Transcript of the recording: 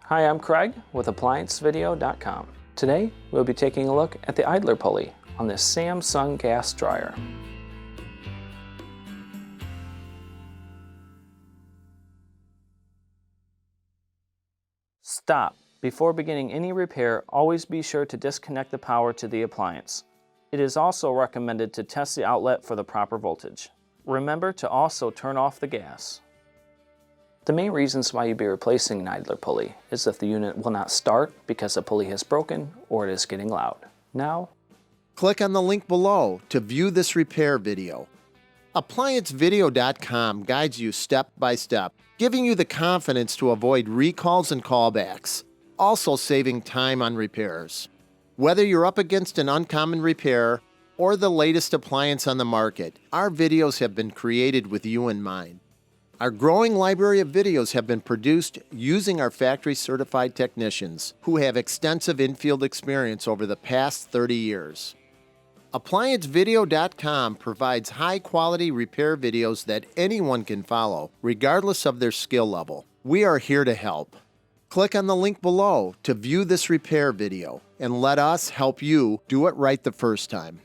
Hi, I'm Craig with ApplianceVideo.com. Today, we'll be taking a look at the idler pulley on this Samsung gas dryer. Stop. Before beginning any repair, always be sure to disconnect the power to the appliance. It is also recommended to test the outlet for the proper voltage. Remember to also turn off the gas. The main reasons why you'd be replacing an idler pulley is if the unit will not start because the pulley has broken or it is getting loud. Now, click on the link below to view this repair video. ApplianceVideo.com guides you step by step, giving you the confidence to avoid recalls and callbacks, also saving time on repairs. Whether you're up against an uncommon repair or the latest appliance on the market, our videos have been created with you in mind. Our growing library of videos have been produced using our factory-certified technicians who have extensive infield experience over the past 30 years. ApplianceVideo.com provides high-quality repair videos that anyone can follow, regardless of their skill level. We are here to help. Click on the link below to view this repair video and let us help you do it right the first time.